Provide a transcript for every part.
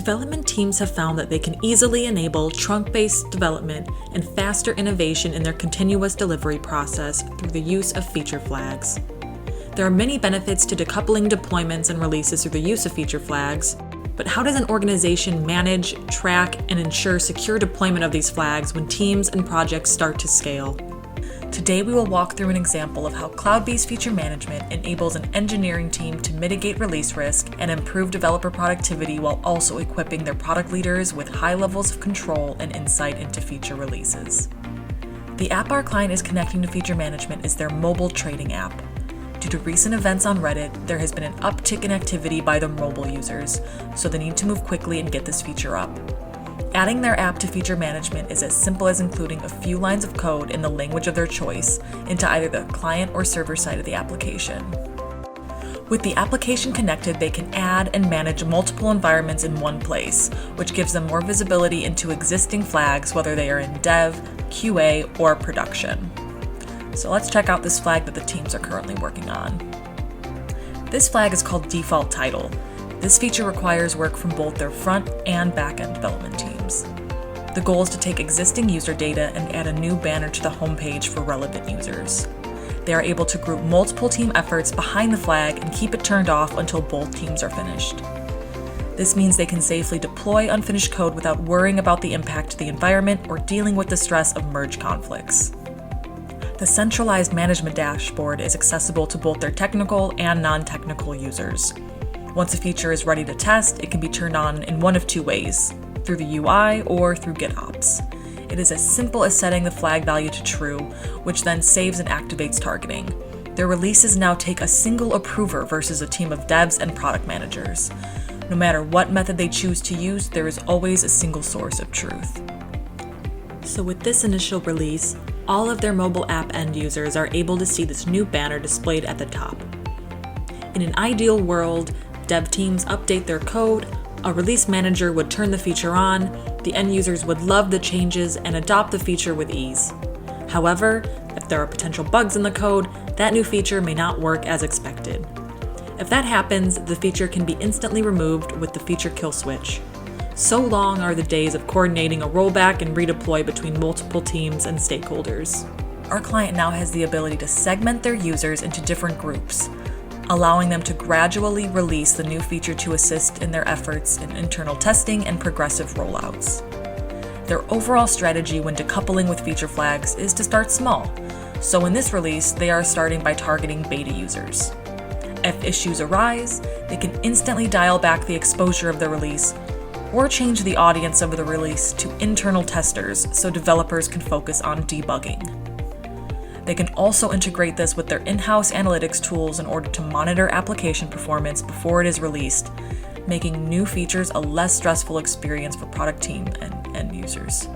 Development teams have found that they can easily enable trunk-based development and faster innovation in their continuous delivery process through the use of feature flags. There are many benefits to decoupling deployments and releases through the use of feature flags, but how does an organization manage, track, and ensure secure deployment of these flags when teams and projects start to scale? Today we will walk through an example of how CloudBees Feature Management enables an engineering team to mitigate release risk and improve developer productivity while also equipping their product leaders with high levels of control and insight into feature releases. The app our client is connecting to Feature Management is their mobile trading app. Due to recent events on Reddit, there has been an uptick in activity by the mobile users, so they need to move quickly and get this feature up. Adding their app to Feature Management is as simple as including a few lines of code in the language of their choice into either the client or server side of the application. With the application connected, they can add and manage multiple environments in one place, which gives them more visibility into existing flags, whether they are in dev, QA, or production. So let's check out this flag that the teams are currently working on. This flag is called Default Title. This feature requires work from both their front and back-end development teams. The goal is to take existing user data and add a new banner to the homepage for relevant users. They are able to group multiple team efforts behind the flag and keep it turned off until both teams are finished. This means they can safely deploy unfinished code without worrying about the impact to the environment or dealing with the stress of merge conflicts. The centralized management dashboard is accessible to both their technical and non-technical users. Once a feature is ready to test, it can be turned on in one of two ways, through the UI or through GitOps. It is as simple as setting the flag value to true, which then saves and activates targeting. Their releases now take a single approver versus a team of devs and product managers. No matter what method they choose to use, there is always a single source of truth. So with this initial release, all of their mobile app end users are able to see this new banner displayed at the top. In an ideal world, dev teams update their code, a release manager would turn the feature on, the end users would love the changes and adopt the feature with ease. However, if there are potential bugs in the code, that new feature may not work as expected. If that happens, the feature can be instantly removed with the feature kill switch. So long are the days of coordinating a rollback and redeploy between multiple teams and stakeholders. Our client now has the ability to segment their users into different groups, allowing them to gradually release the new feature to assist in their efforts in internal testing and progressive rollouts. Their overall strategy when decoupling with feature flags is to start small. So in this release, they are starting by targeting beta users. If issues arise, they can instantly dial back the exposure of the release or change the audience of the release to internal testers so developers can focus on debugging. They can also integrate this with their in-house analytics tools in order to monitor application performance before it is released, making new features a less stressful experience for product team and end users.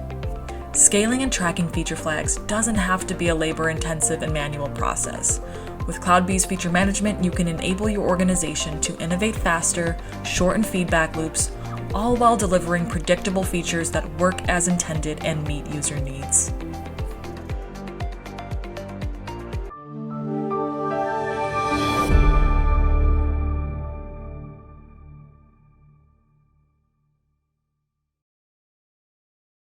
Scaling and tracking feature flags doesn't have to be a labor-intensive and manual process. With CloudBees Feature Management, you can enable your organization to innovate faster, shorten feedback loops, all while delivering predictable features that work as intended and meet user needs.